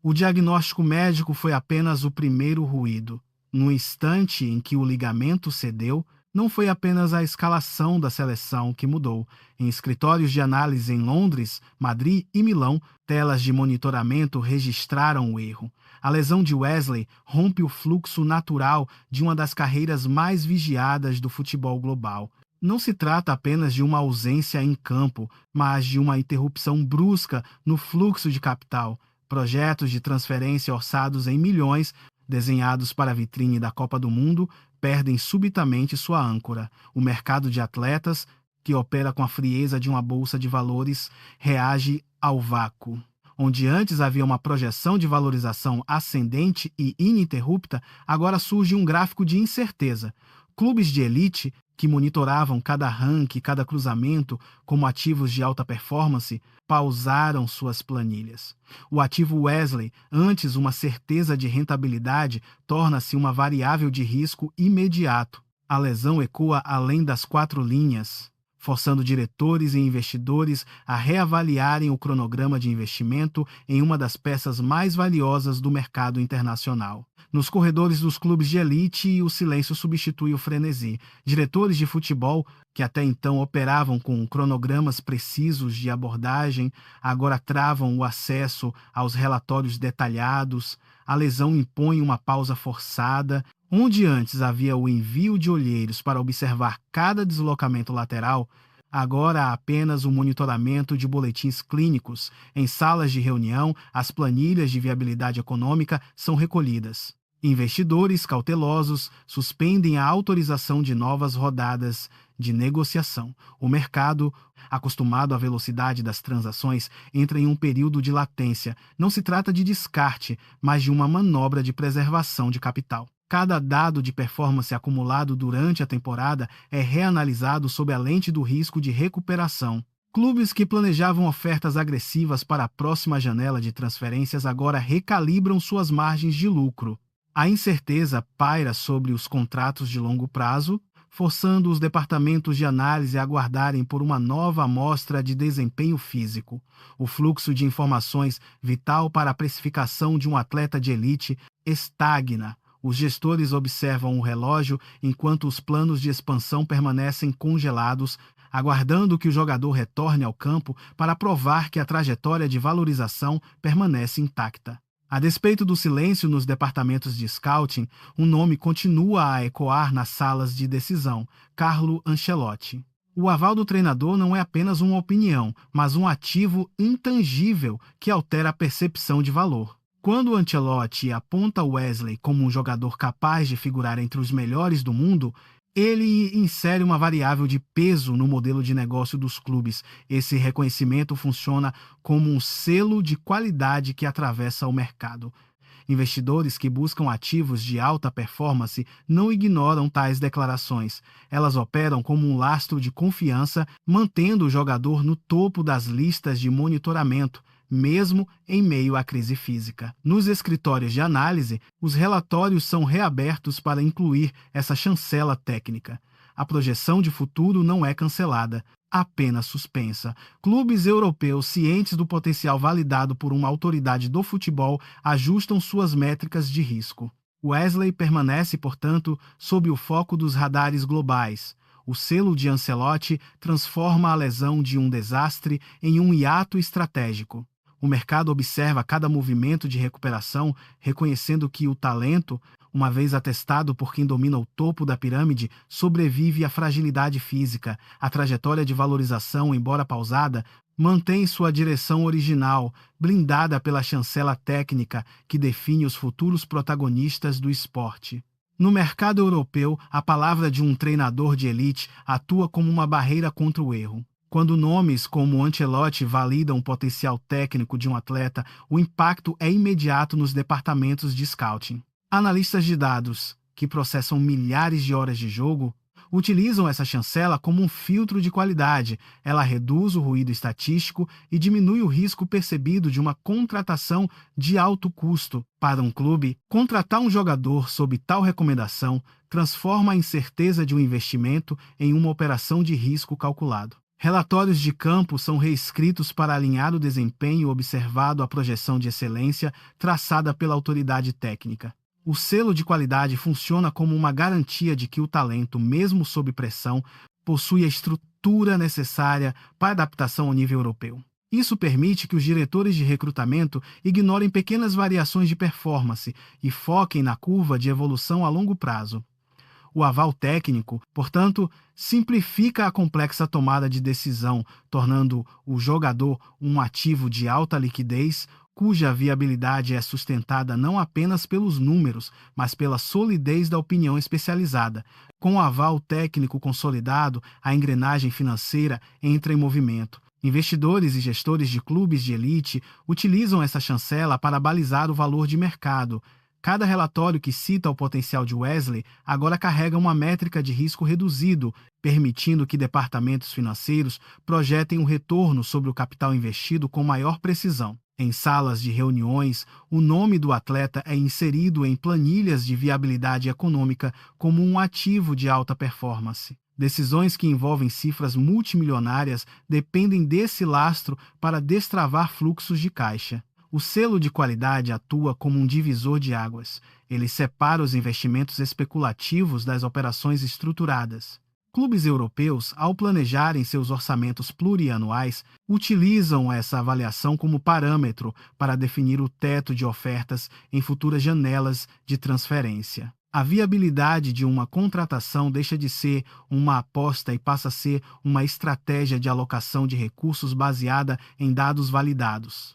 O diagnóstico médico foi apenas o primeiro ruído. No instante em que o ligamento cedeu, não foi apenas a escalação da seleção que mudou. Em escritórios de análise em Londres, Madrid e Milão, telas de monitoramento registraram o erro. A lesão de Wesley rompe o fluxo natural de uma das carreiras mais vigiadas do futebol global. Não se trata apenas de uma ausência em campo, mas de uma interrupção brusca no fluxo de capital. Projetos de transferência orçados em milhões, desenhados para a vitrine da Copa do Mundo, perdem subitamente sua âncora. O mercado de atletas, que opera com a frieza de uma bolsa de valores, reage ao vácuo. Onde antes havia uma projeção de valorização ascendente e ininterrupta, agora surge um gráfico de incerteza. Clubes de elite, que monitoravam cada ranking, cada cruzamento como ativos de alta performance, pausaram suas planilhas. O ativo Wesley, antes uma certeza de rentabilidade, torna-se uma variável de risco imediato. A lesão ecoa além das 4 linhas, forçando diretores e investidores a reavaliarem o cronograma de investimento em uma das peças mais valiosas do mercado internacional. Nos corredores dos clubes de elite, o silêncio substitui o frenesi. Diretores de futebol, que até então operavam com cronogramas precisos de abordagem, agora travam o acesso aos relatórios detalhados. A lesão impõe uma pausa forçada. Onde antes havia o envio de olheiros para observar cada deslocamento lateral, agora há apenas o monitoramento de boletins clínicos. Em salas de reunião, as planilhas de viabilidade econômica são recolhidas. Investidores cautelosos suspendem a autorização de novas rodadas de negociação. O mercado, acostumado à velocidade das transações, entra em um período de latência. Não se trata de descarte, mas de uma manobra de preservação de capital. Cada dado de performance acumulado durante a temporada é reanalisado sob a lente do risco de recuperação. Clubes que planejavam ofertas agressivas para a próxima janela de transferências agora recalibram suas margens de lucro. A incerteza paira sobre os contratos de longo prazo, forçando os departamentos de análise a aguardarem por uma nova amostra de desempenho físico. O fluxo de informações, vital para a precificação de um atleta de elite, estagna. Os gestores observam o relógio enquanto os planos de expansão permanecem congelados, aguardando que o jogador retorne ao campo para provar que a trajetória de valorização permanece intacta. A despeito do silêncio nos departamentos de scouting, um nome continua a ecoar nas salas de decisão: Carlo Ancelotti. O aval do treinador não é apenas uma opinião, mas um ativo intangível que altera a percepção de valor. Quando Ancelotti aponta Wesley como um jogador capaz de figurar entre os melhores do mundo, ele insere uma variável de peso no modelo de negócio dos clubes. Esse reconhecimento funciona como um selo de qualidade que atravessa o mercado. Investidores que buscam ativos de alta performance não ignoram tais declarações. Elas operam como um lastro de confiança, mantendo o jogador no topo das listas de monitoramento, mesmo em meio à crise física. Nos escritórios de análise, os relatórios são reabertos para incluir essa chancela técnica. A projeção de futuro não é cancelada, apenas suspensa. Clubes europeus cientes do potencial validado por uma autoridade do futebol ajustam suas métricas de risco. Wesley permanece, portanto, sob o foco dos radares globais. O selo de Ancelotti transforma a lesão de um desastre em um hiato estratégico. O mercado observa cada movimento de recuperação, reconhecendo que o talento, uma vez atestado por quem domina o topo da pirâmide, sobrevive à fragilidade física. A trajetória de valorização, embora pausada, mantém sua direção original, blindada pela chancela técnica que define os futuros protagonistas do esporte. No mercado europeu, a palavra de um treinador de elite atua como uma barreira contra o erro. Quando nomes como Ancelotti validam o potencial técnico de um atleta, o impacto é imediato nos departamentos de scouting. Analistas de dados, que processam milhares de horas de jogo, utilizam essa chancela como um filtro de qualidade. Ela reduz o ruído estatístico e diminui o risco percebido de uma contratação de alto custo. Para um clube, contratar um jogador sob tal recomendação transforma a incerteza de um investimento em uma operação de risco calculado. Relatórios de campo são reescritos para alinhar o desempenho observado à projeção de excelência traçada pela autoridade técnica. O selo de qualidade funciona como uma garantia de que o talento, mesmo sob pressão, possui a estrutura necessária para adaptação ao nível europeu. Isso permite que os diretores de recrutamento ignorem pequenas variações de performance e foquem na curva de evolução a longo prazo. O aval técnico, portanto, simplifica a complexa tomada de decisão, tornando o jogador um ativo de alta liquidez, cuja viabilidade é sustentada não apenas pelos números, mas pela solidez da opinião especializada. Com o aval técnico consolidado, a engrenagem financeira entra em movimento. Investidores e gestores de clubes de elite utilizam essa chancela para balizar o valor de mercado. Cada relatório que cita o potencial de Wesley agora carrega uma métrica de risco reduzido, permitindo que departamentos financeiros projetem um retorno sobre o capital investido com maior precisão. Em salas de reuniões, o nome do atleta é inserido em planilhas de viabilidade econômica como um ativo de alta performance. Decisões que envolvem cifras multimilionárias dependem desse lastro para destravar fluxos de caixa. O selo de qualidade atua como um divisor de águas. Ele separa os investimentos especulativos das operações estruturadas. Clubes europeus, ao planejarem seus orçamentos plurianuais, utilizam essa avaliação como parâmetro para definir o teto de ofertas em futuras janelas de transferência. A viabilidade de uma contratação deixa de ser uma aposta e passa a ser uma estratégia de alocação de recursos baseada em dados validados.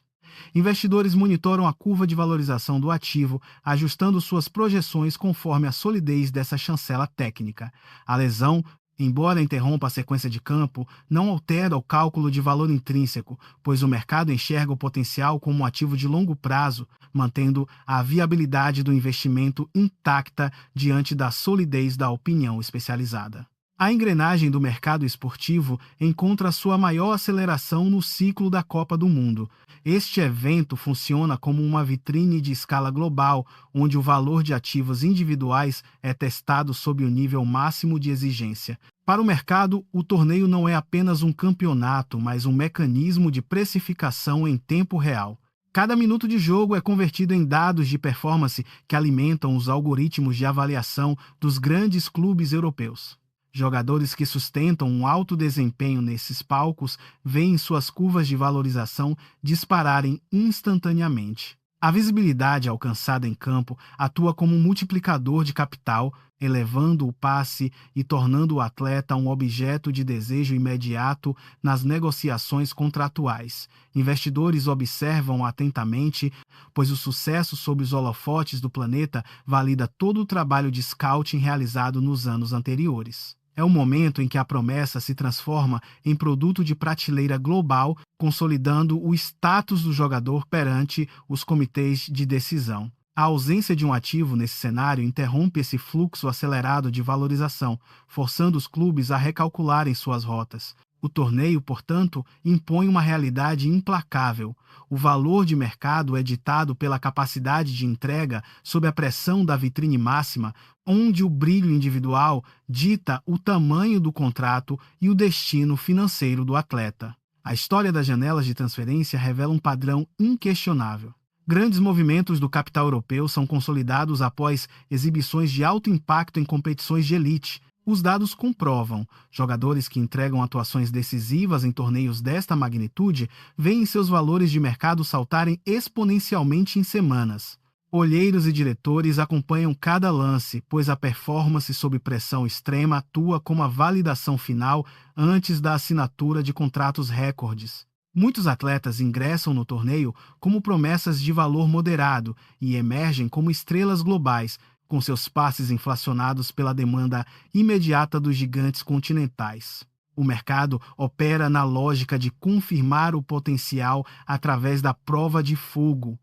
Investidores monitoram a curva de valorização do ativo, ajustando suas projeções conforme a solidez dessa chancela técnica. A lesão, embora interrompa a sequência de campo, não altera o cálculo de valor intrínseco, pois o mercado enxerga o potencial como um ativo de longo prazo, mantendo a viabilidade do investimento intacta diante da solidez da opinião especializada. A engrenagem do mercado esportivo encontra sua maior aceleração no ciclo da Copa do Mundo. Este evento funciona como uma vitrine de escala global, onde o valor de ativos individuais é testado sob o nível máximo de exigência. Para o mercado, o torneio não é apenas um campeonato, mas um mecanismo de precificação em tempo real. Cada minuto de jogo é convertido em dados de performance que alimentam os algoritmos de avaliação dos grandes clubes europeus. Jogadores que sustentam um alto desempenho nesses palcos veem suas curvas de valorização dispararem instantaneamente. A visibilidade alcançada em campo atua como um multiplicador de capital, elevando o passe e tornando o atleta um objeto de desejo imediato nas negociações contratuais. Investidores observam atentamente, pois o sucesso sob os holofotes do planeta valida todo o trabalho de scouting realizado nos anos anteriores. É o momento em que a promessa se transforma em produto de prateleira global, consolidando o status do jogador perante os comitês de decisão. A ausência de um ativo nesse cenário interrompe esse fluxo acelerado de valorização, forçando os clubes a recalcularem suas rotas. O torneio, portanto, impõe uma realidade implacável. O valor de mercado é ditado pela capacidade de entrega sob a pressão da vitrine máxima, onde o brilho individual dita o tamanho do contrato e o destino financeiro do atleta. A história das janelas de transferência revela um padrão inquestionável. Grandes movimentos do capital europeu são consolidados após exibições de alto impacto em competições de elite. Os dados comprovam. Jogadores que entregam atuações decisivas em torneios desta magnitude veem seus valores de mercado saltarem exponencialmente em semanas. Olheiros e diretores acompanham cada lance, pois a performance sob pressão extrema atua como a validação final antes da assinatura de contratos recordes. Muitos atletas ingressam no torneio como promessas de valor moderado e emergem como estrelas globais, com seus passes inflacionados pela demanda imediata dos gigantes continentais. O mercado opera na lógica de confirmar o potencial através da prova de fogo.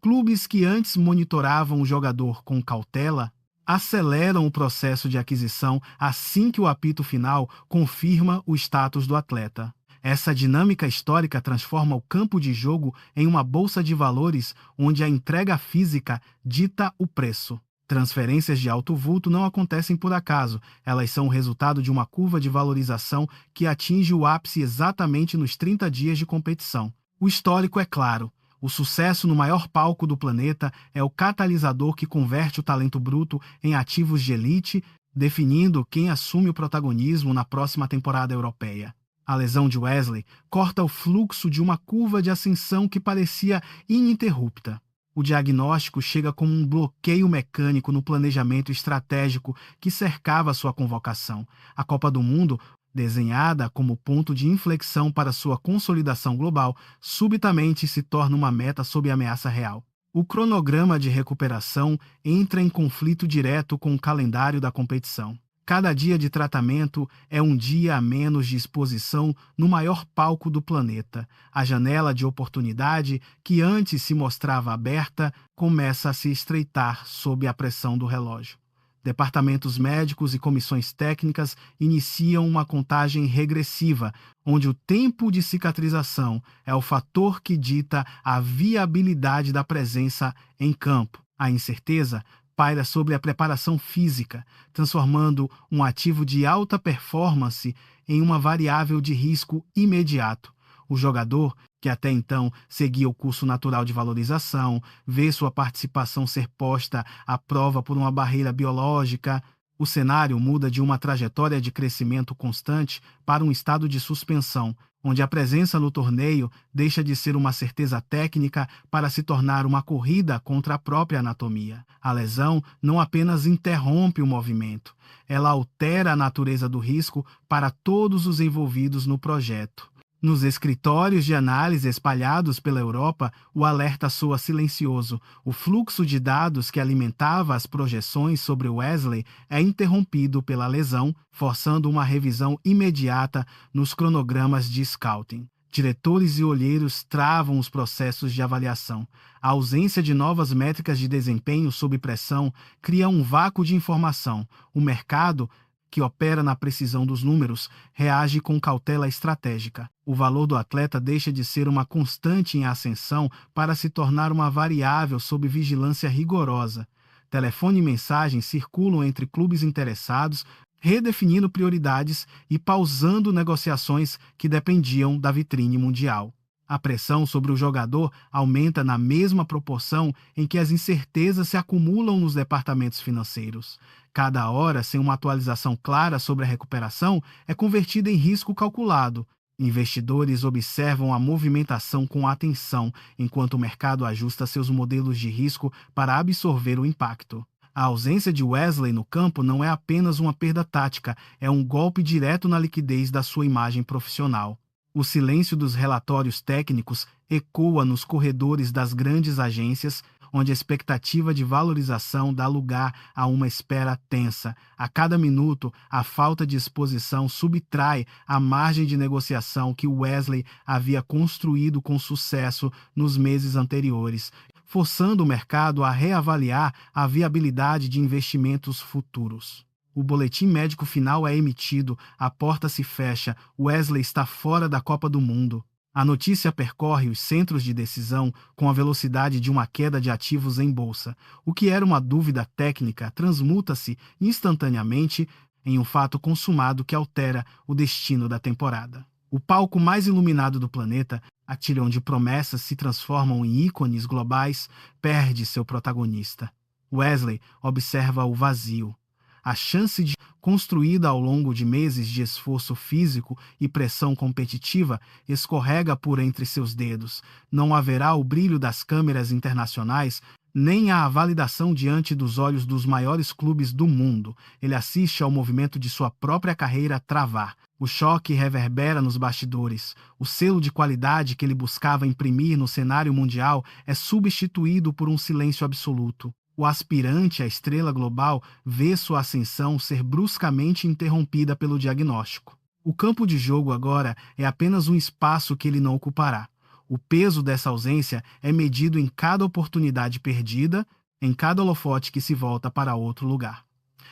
Clubes que antes monitoravam o jogador com cautela aceleram o processo de aquisição assim que o apito final confirma o status do atleta. Essa dinâmica histórica transforma o campo de jogo em uma bolsa de valores onde a entrega física dita o preço. Transferências de alto vulto não acontecem por acaso, elas são o resultado de uma curva de valorização que atinge o ápice exatamente nos 30 dias de competição. O histórico é claro. O sucesso no maior palco do planeta é o catalisador que converte o talento bruto em ativos de elite, definindo quem assume o protagonismo na próxima temporada europeia. A lesão de Wesley corta o fluxo de uma curva de ascensão que parecia ininterrupta. O diagnóstico chega como um bloqueio mecânico no planejamento estratégico que cercava sua convocação. A Copa do Mundo, desenhada como ponto de inflexão para sua consolidação global, subitamente se torna uma meta sob ameaça real. O cronograma de recuperação entra em conflito direto com o calendário da competição. Cada dia de tratamento é um dia a menos de exposição no maior palco do planeta. A janela de oportunidade, que antes se mostrava aberta, começa a se estreitar sob a pressão do relógio. Departamentos médicos e comissões técnicas iniciam uma contagem regressiva, onde o tempo de cicatrização é o fator que dita a viabilidade da presença em campo. A incerteza paira sobre a preparação física, transformando um ativo de alta performance em uma variável de risco imediato. O jogador, que até então seguia o curso natural de valorização, vê sua participação ser posta à prova por uma barreira biológica. O cenário muda de uma trajetória de crescimento constante para um estado de suspensão, onde a presença no torneio deixa de ser uma certeza técnica para se tornar uma corrida contra a própria anatomia. A lesão não apenas interrompe o movimento, ela altera a natureza do risco para todos os envolvidos no projeto. Nos escritórios de análise espalhados pela Europa, o alerta soa silencioso. O fluxo de dados que alimentava as projeções sobre Wesley é interrompido pela lesão, forçando uma revisão imediata nos cronogramas de scouting. Diretores e olheiros travam os processos de avaliação. A ausência de novas métricas de desempenho sob pressão cria um vácuo de informação. O mercado, que opera na precisão dos números, reage com cautela estratégica. O valor do atleta deixa de ser uma constante em ascensão para se tornar uma variável sob vigilância rigorosa. Telefone e mensagens circulam entre clubes interessados, redefinindo prioridades e pausando negociações que dependiam da vitrine mundial. A pressão sobre o jogador aumenta na mesma proporção em que as incertezas se acumulam nos departamentos financeiros. Cada hora sem uma atualização clara sobre a recuperação é convertida em risco calculado. Investidores observam a movimentação com atenção, enquanto o mercado ajusta seus modelos de risco para absorver o impacto. A ausência de Wesley no campo não é apenas uma perda tática, é um golpe direto na liquidez da sua imagem profissional. O silêncio dos relatórios técnicos ecoa nos corredores das grandes agências, onde a expectativa de valorização dá lugar a uma espera tensa. A cada minuto, a falta de exposição subtrai a margem de negociação que Wesley havia construído com sucesso nos meses anteriores, forçando o mercado a reavaliar a viabilidade de investimentos futuros. O boletim médico final é emitido, a porta se fecha, Wesley está fora da Copa do Mundo. A notícia percorre os centros de decisão com a velocidade de uma queda de ativos em bolsa. O que era uma dúvida técnica transmuta-se instantaneamente em um fato consumado que altera o destino da temporada. O palco mais iluminado do planeta, aquele onde promessas se transformam em ícones globais, perde seu protagonista. Wesley observa o vazio. A chance de construída ao longo de meses de esforço físico e pressão competitiva escorrega por entre seus dedos. Não haverá o brilho das câmeras internacionais, nem a validação diante dos olhos dos maiores clubes do mundo. Ele assiste ao movimento de sua própria carreira travar. O choque reverbera nos bastidores. O selo de qualidade que ele buscava imprimir no cenário mundial é substituído por um silêncio absoluto. O aspirante à estrela global vê sua ascensão ser bruscamente interrompida pelo diagnóstico. O campo de jogo agora é apenas um espaço que ele não ocupará. O peso dessa ausência é medido em cada oportunidade perdida, em cada holofote que se volta para outro lugar.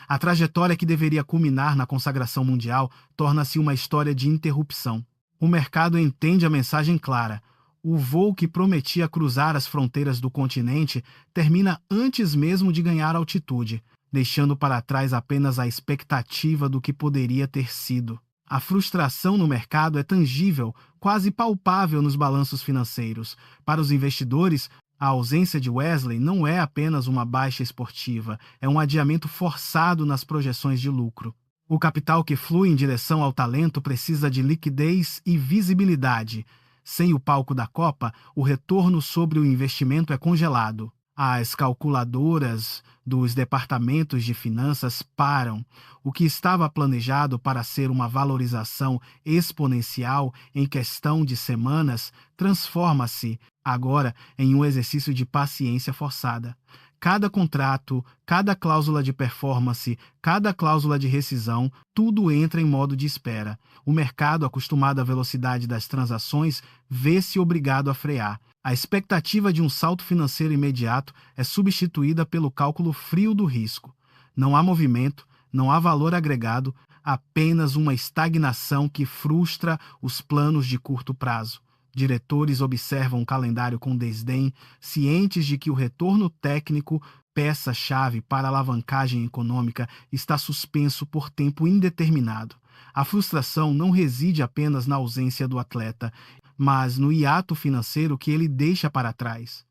A trajetória que deveria culminar na consagração mundial torna-se uma história de interrupção. O mercado entende a mensagem clara. O voo que prometia cruzar as fronteiras do continente termina antes mesmo de ganhar altitude, deixando para trás apenas a expectativa do que poderia ter sido. A frustração no mercado é tangível, quase palpável nos balanços financeiros. Para os investidores, a ausência de Wesley não é apenas uma baixa esportiva, é um adiamento forçado nas projeções de lucro. O capital que flui em direção ao talento precisa de liquidez e visibilidade. Sem o palco da Copa, o retorno sobre o investimento é congelado. As calculadoras dos departamentos de finanças param. O que estava planejado para ser uma valorização exponencial em questão de semanas transforma-se agora em um exercício de paciência forçada. Cada contrato, cada cláusula de performance, cada cláusula de rescisão, tudo entra em modo de espera. O mercado, acostumado à velocidade das transações, vê-se obrigado a frear. A expectativa de um salto financeiro imediato é substituída pelo cálculo frio do risco. Não há movimento, não há valor agregado, apenas uma estagnação que frustra os planos de curto prazo. Diretores observam o calendário com desdém, cientes de que o retorno técnico, peça-chave para a alavancagem econômica, está suspenso por tempo indeterminado. A frustração não reside apenas na ausência do atleta, mas no hiato financeiro que ele deixa para trás.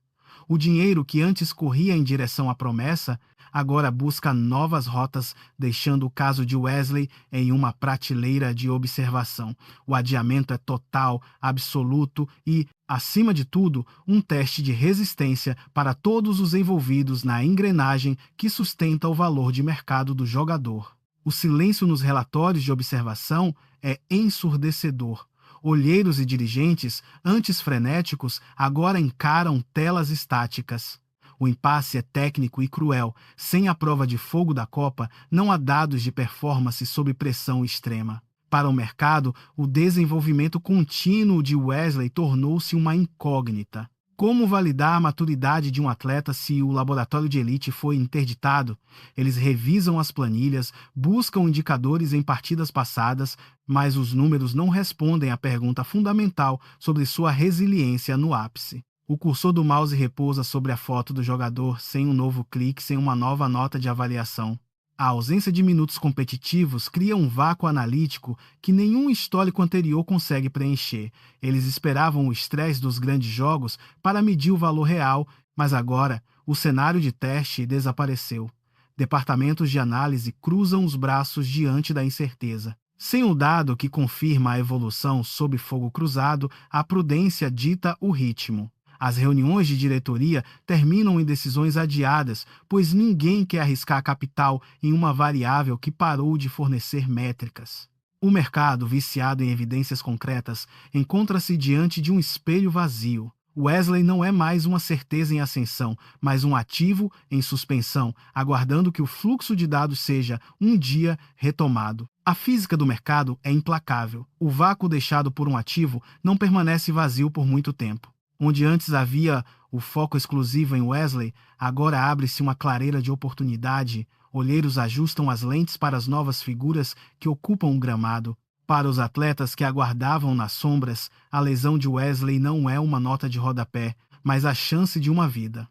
O dinheiro que antes corria em direção à promessa, agora busca novas rotas, deixando o caso de Wesley em uma prateleira de observação. O adiamento é total, absoluto e, acima de tudo, um teste de resistência para todos os envolvidos na engrenagem que sustenta o valor de mercado do jogador. O silêncio nos relatórios de observação é ensurdecedor. Olheiros e dirigentes, antes frenéticos, agora encaram telas estáticas. O impasse é técnico e cruel. Sem a prova de fogo da Copa, não há dados de performance sob pressão extrema. Para o mercado, o desenvolvimento contínuo de Wesley tornou-se uma incógnita. Como validar a maturidade de um atleta se o laboratório de elite foi interditado? Eles revisam as planilhas, buscam indicadores em partidas passadas, mas os números não respondem à pergunta fundamental sobre sua resiliência no ápice. O cursor do mouse repousa sobre a foto do jogador sem um novo clique, sem uma nova nota de avaliação. A ausência de minutos competitivos cria um vácuo analítico que nenhum histórico anterior consegue preencher. Eles esperavam o estresse dos grandes jogos para medir o valor real, mas agora o cenário de teste desapareceu. Departamentos de análise cruzam os braços diante da incerteza. Sem o dado que confirma a evolução sob fogo cruzado, a prudência dita o ritmo. As reuniões de diretoria terminam em decisões adiadas, pois ninguém quer arriscar capital em uma variável que parou de fornecer métricas. O mercado, viciado em evidências concretas, encontra-se diante de um espelho vazio. Wesley não é mais uma certeza em ascensão, mas um ativo em suspensão, aguardando que o fluxo de dados seja, um dia, retomado. A física do mercado é implacável. O vácuo deixado por um ativo não permanece vazio por muito tempo. Onde antes havia o foco exclusivo em Wesley, agora abre-se uma clareira de oportunidade. Olheiros ajustam as lentes para as novas figuras que ocupam o gramado. Para os atletas que aguardavam nas sombras, a lesão de Wesley não é uma nota de rodapé, mas a chance de uma vida.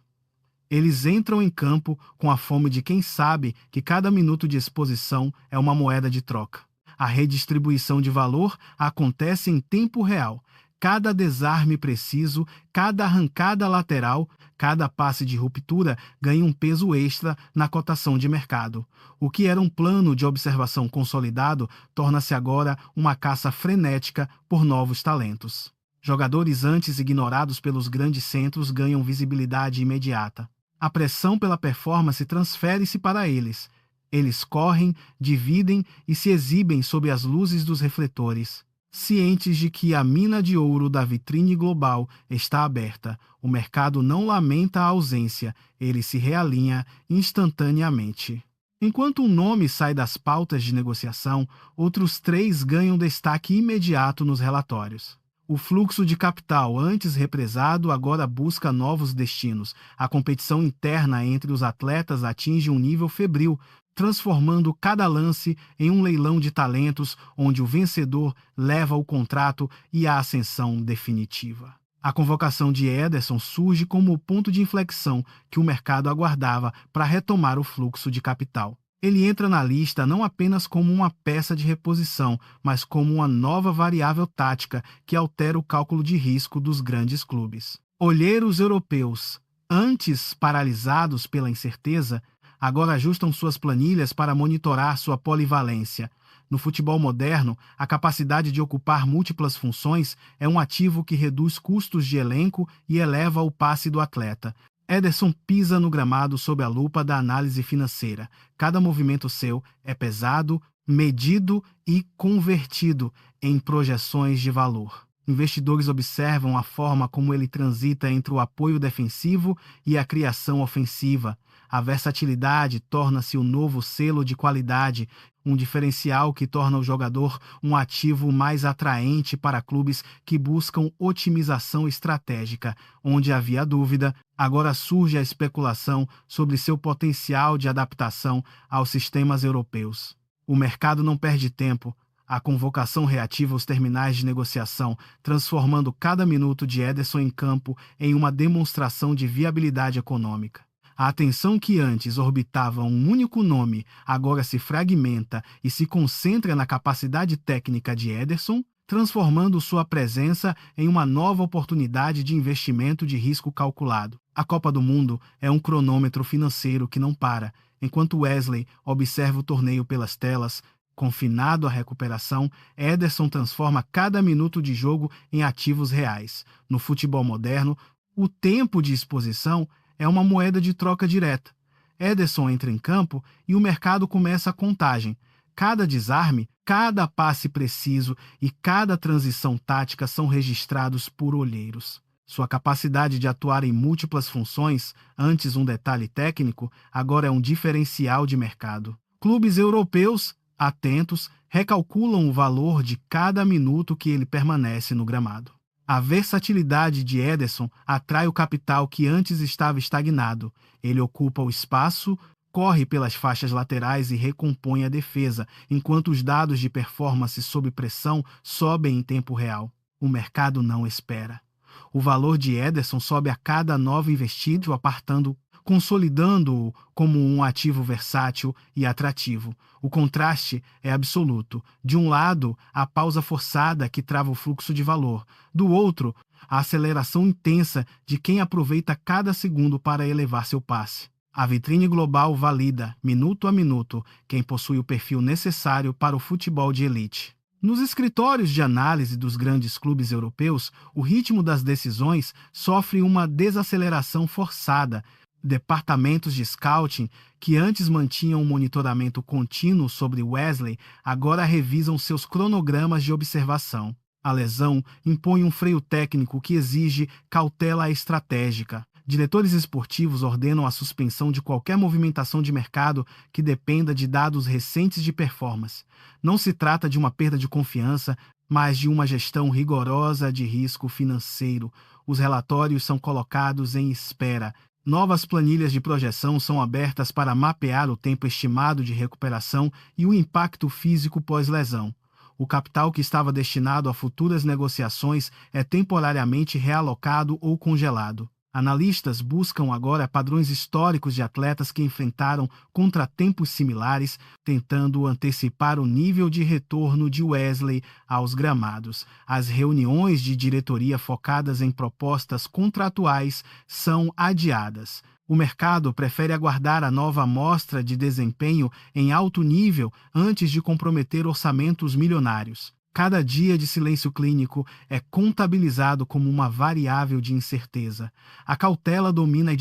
Eles entram em campo com a fome de quem sabe que cada minuto de exposição é uma moeda de troca. A redistribuição de valor acontece em tempo real. Cada desarme preciso, cada arrancada lateral, cada passe de ruptura ganha um peso extra na cotação de mercado. O que era um plano de observação consolidado torna-se agora uma caça frenética por novos talentos. Jogadores antes ignorados pelos grandes centros ganham visibilidade imediata. A pressão pela performance transfere-se para eles. Eles correm, dividem e se exibem sob as luzes dos refletores. Cientes de que a mina de ouro da vitrine global está aberta, o mercado não lamenta a ausência, ele se realinha instantaneamente. Enquanto um nome sai das pautas de negociação, outros 3 ganham destaque imediato nos relatórios. O fluxo de capital, antes represado, agora busca novos destinos. A competição interna entre os atletas atinge um nível febril, transformando cada lance em um leilão de talentos onde o vencedor leva o contrato e a ascensão definitiva. A convocação de Ederson surge como o ponto de inflexão que o mercado aguardava para retomar o fluxo de capital. Ele entra na lista não apenas como uma peça de reposição, mas como uma nova variável tática que altera o cálculo de risco dos grandes clubes. Olheiros europeus, antes paralisados pela incerteza, agora ajustam suas planilhas para monitorar sua polivalência. No futebol moderno, a capacidade de ocupar múltiplas funções é um ativo que reduz custos de elenco e eleva o passe do atleta. Ederson pisa no gramado sob a lupa da análise financeira. Cada movimento seu é pesado, medido e convertido em projeções de valor. Investidores observam a forma como ele transita entre o apoio defensivo e a criação ofensiva. A versatilidade torna-se o novo selo de qualidade, um diferencial que torna o jogador um ativo mais atraente para clubes que buscam otimização estratégica. Onde havia dúvida, agora surge a especulação sobre seu potencial de adaptação aos sistemas europeus. O mercado não perde tempo. A convocação reativa os terminais de negociação, transformando cada minuto de Ederson em campo em uma demonstração de viabilidade econômica. A atenção que antes orbitava um único nome agora se fragmenta e se concentra na capacidade técnica de Ederson, transformando sua presença em uma nova oportunidade de investimento de risco calculado. A Copa do Mundo é um cronômetro financeiro que não para. Enquanto Wesley observa o torneio pelas telas, confinado à recuperação, Ederson transforma cada minuto de jogo em ativos reais. No futebol moderno, o tempo de exposição é uma moeda de troca direta. Ederson entra em campo e o mercado começa a contagem. Cada desarme, cada passe preciso e cada transição tática são registrados por olheiros. Sua capacidade de atuar em múltiplas funções, antes um detalhe técnico, agora é um diferencial de mercado. Clubes europeus, atentos, recalculam o valor de cada minuto que ele permanece no gramado. A versatilidade de Ederson atrai o capital que antes estava estagnado. Ele ocupa o espaço, corre pelas faixas laterais e recompõe a defesa, enquanto os dados de performance sob pressão sobem em tempo real. O mercado não espera. O valor de Ederson sobe a cada novo investido, consolidando-o como um ativo versátil e atrativo. O contraste é absoluto. De um lado, a pausa forçada que trava o fluxo de valor. Do outro, a aceleração intensa de quem aproveita cada segundo para elevar seu passe. A vitrine global valida, minuto a minuto, quem possui o perfil necessário para o futebol de elite. Nos escritórios de análise dos grandes clubes europeus, o ritmo das decisões sofre uma desaceleração forçada. Departamentos de scouting, que antes mantinham um monitoramento contínuo sobre Wesley, agora revisam seus cronogramas de observação. A lesão impõe um freio técnico que exige cautela estratégica. Diretores esportivos ordenam a suspensão de qualquer movimentação de mercado que dependa de dados recentes de performance. Não se trata de uma perda de confiança, mas de uma gestão rigorosa de risco financeiro. Os relatórios são colocados em espera. Novas planilhas de projeção são abertas para mapear o tempo estimado de recuperação e o impacto físico pós-lesão. O capital que estava destinado a futuras negociações é temporariamente realocado ou congelado. Analistas buscam agora padrões históricos de atletas que enfrentaram contratempos similares, tentando antecipar o nível de retorno de Wesley aos gramados. As reuniões de diretoria focadas em propostas contratuais são adiadas. O mercado prefere aguardar a nova amostra de desempenho em alto nível antes de comprometer orçamentos milionários. Cada dia de silêncio clínico é contabilizado como uma variável de incerteza. A cautela domina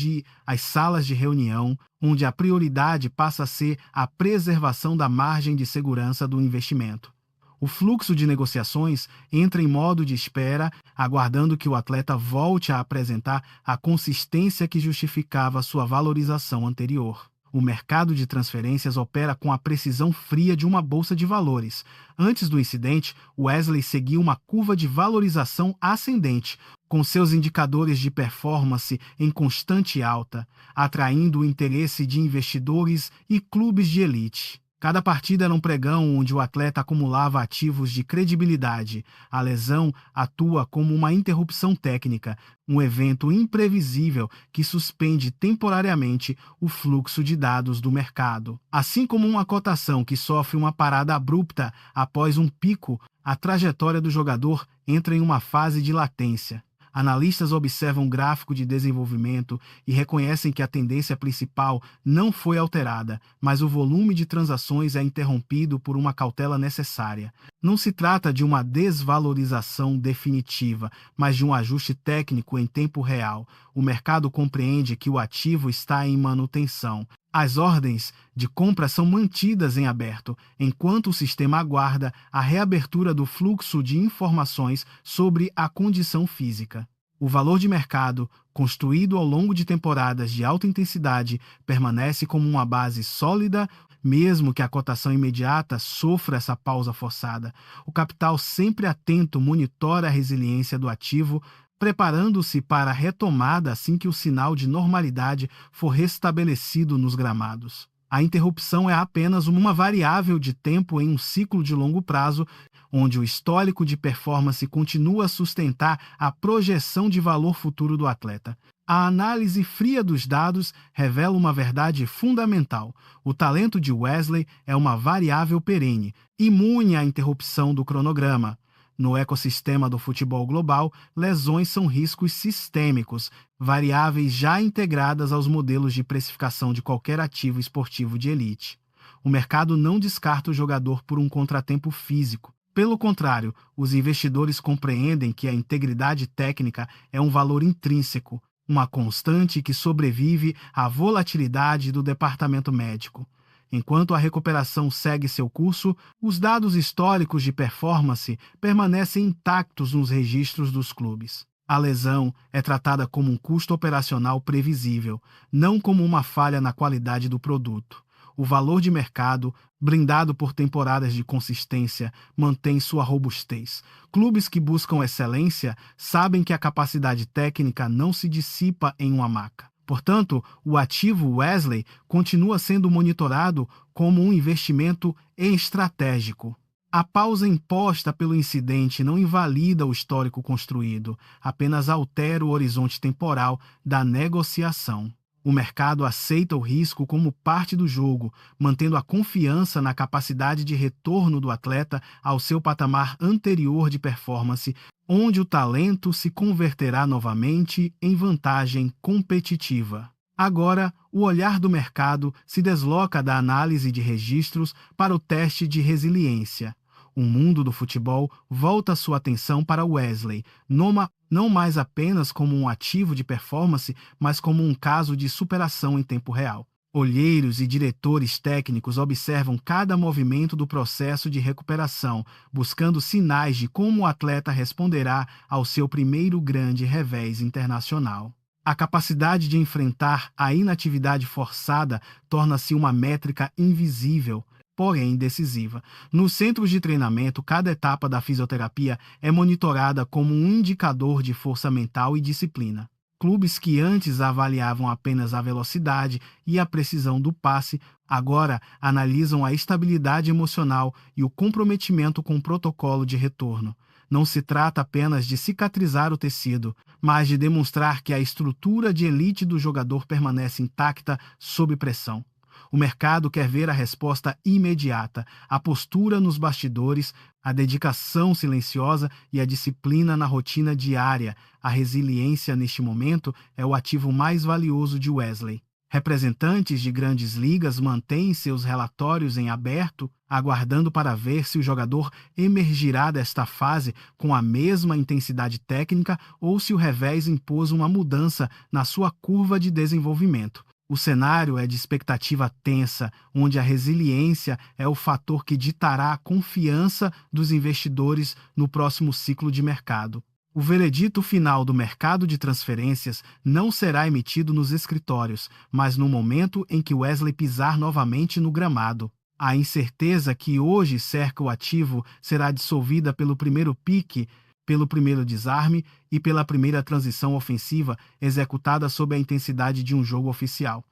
as salas de reunião, onde a prioridade passa a ser a preservação da margem de segurança do investimento. O fluxo de negociações entra em modo de espera, aguardando que o atleta volte a apresentar a consistência que justificava sua valorização anterior. O mercado de transferências opera com a precisão fria de uma bolsa de valores. Antes do incidente, Wesley seguia uma curva de valorização ascendente, com seus indicadores de performance em constante alta, atraindo o interesse de investidores e clubes de elite. Cada partida era um pregão onde o atleta acumulava ativos de credibilidade. A lesão atua como uma interrupção técnica, um evento imprevisível que suspende temporariamente o fluxo de dados do mercado. Assim como uma cotação que sofre uma parada abrupta após um pico, a trajetória do jogador entra em uma fase de latência. Analistas observam o gráfico de desenvolvimento e reconhecem que a tendência principal não foi alterada, mas o volume de transações é interrompido por uma cautela necessária. Não se trata de uma desvalorização definitiva, mas de um ajuste técnico em tempo real. O mercado compreende que o ativo está em manutenção. As ordens de compra são mantidas em aberto, enquanto o sistema aguarda a reabertura do fluxo de informações sobre a condição física. O valor de mercado, construído ao longo de temporadas de alta intensidade, permanece como uma base sólida, mesmo que a cotação imediata sofra essa pausa forçada. O capital, sempre atento, monitora a resiliência do ativo, preparando-se para a retomada assim que o sinal de normalidade for restabelecido nos gramados. A interrupção é apenas uma variável de tempo em um ciclo de longo prazo, onde o histórico de performance continua a sustentar a projeção de valor futuro do atleta. A análise fria dos dados revela uma verdade fundamental. O talento de Wesley é uma variável perene, imune à interrupção do cronograma. No ecossistema do futebol global, lesões são riscos sistêmicos, variáveis já integradas aos modelos de precificação de qualquer ativo esportivo de elite. O mercado não descarta o jogador por um contratempo físico. Pelo contrário, os investidores compreendem que a integridade técnica é um valor intrínseco, uma constante que sobrevive à volatilidade do departamento médico. Enquanto a recuperação segue seu curso, os dados históricos de performance permanecem intactos nos registros dos clubes. A lesão é tratada como um custo operacional previsível, não como uma falha na qualidade do produto. O valor de mercado, brindado por temporadas de consistência, mantém sua robustez. Clubes que buscam excelência sabem que a capacidade técnica não se dissipa em uma maca. Portanto, o ativo Wesley continua sendo monitorado como um investimento estratégico. A pausa imposta pelo incidente não invalida o histórico construído, apenas altera o horizonte temporal da negociação. O mercado aceita o risco como parte do jogo, mantendo a confiança na capacidade de retorno do atleta ao seu patamar anterior de performance, onde o talento se converterá novamente em vantagem competitiva. Agora, o olhar do mercado se desloca da análise de registros para o teste de resiliência. O mundo do futebol volta sua atenção para Wesley, não mais apenas como um ativo de performance, mas como um caso de superação em tempo real. Olheiros e diretores técnicos observam cada movimento do processo de recuperação, buscando sinais de como o atleta responderá ao seu primeiro grande revés internacional. A capacidade de enfrentar a inatividade forçada torna-se uma métrica invisível, porém decisiva. Nos centros de treinamento, cada etapa da fisioterapia é monitorada como um indicador de força mental e disciplina. Clubes que antes avaliavam apenas a velocidade e a precisão do passe, agora analisam a estabilidade emocional e o comprometimento com o protocolo de retorno. Não se trata apenas de cicatrizar o tecido, mas de demonstrar que a estrutura de elite do jogador permanece intacta sob pressão. O mercado quer ver a resposta imediata, a postura nos bastidores, a dedicação silenciosa e a disciplina na rotina diária. A resiliência, neste momento, é o ativo mais valioso de Wesley. Representantes de grandes ligas mantêm seus relatórios em aberto, aguardando para ver se o jogador emergirá desta fase com a mesma intensidade técnica ou se o revés impôs uma mudança na sua curva de desenvolvimento. O cenário é de expectativa tensa, onde a resiliência é o fator que ditará a confiança dos investidores no próximo ciclo de mercado. O veredito final do mercado de transferências não será emitido nos escritórios, mas no momento em que Wesley pisar novamente no gramado. A incerteza que hoje cerca o ativo será dissolvida pelo primeiro pique, pelo primeiro desarme e pela primeira transição ofensiva executada sob a intensidade de um jogo oficial.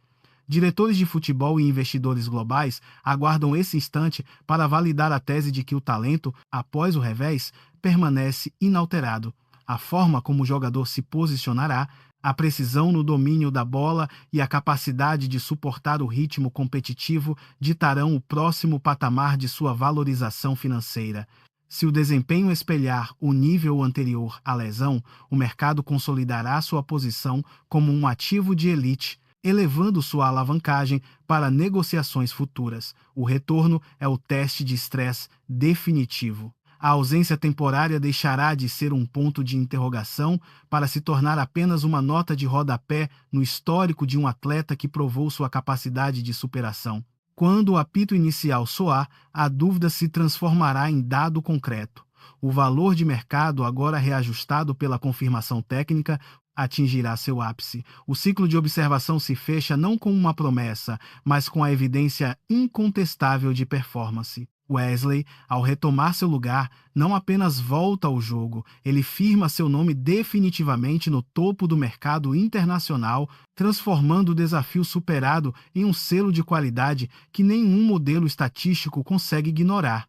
Diretores de futebol e investidores globais aguardam esse instante para validar a tese de que o talento, após o revés, permanece inalterado. A forma como o jogador se posicionará, a precisão no domínio da bola e a capacidade de suportar o ritmo competitivo ditarão o próximo patamar de sua valorização financeira. Se o desempenho espelhar o nível anterior à lesão, o mercado consolidará sua posição como um ativo de elite, elevando sua alavancagem para negociações futuras. O retorno é o teste de estresse definitivo. A ausência temporária deixará de ser um ponto de interrogação para se tornar apenas uma nota de rodapé no histórico de um atleta que provou sua capacidade de superação. Quando o apito inicial soar, a dúvida se transformará em dado concreto. O valor de mercado, agora reajustado pela confirmação técnica, atingirá seu ápice. O ciclo de observação se fecha não com uma promessa, mas com a evidência incontestável de performance. Wesley, ao retomar seu lugar, não apenas volta ao jogo, ele firma seu nome definitivamente no topo do mercado internacional, transformando o desafio superado em um selo de qualidade que nenhum modelo estatístico consegue ignorar.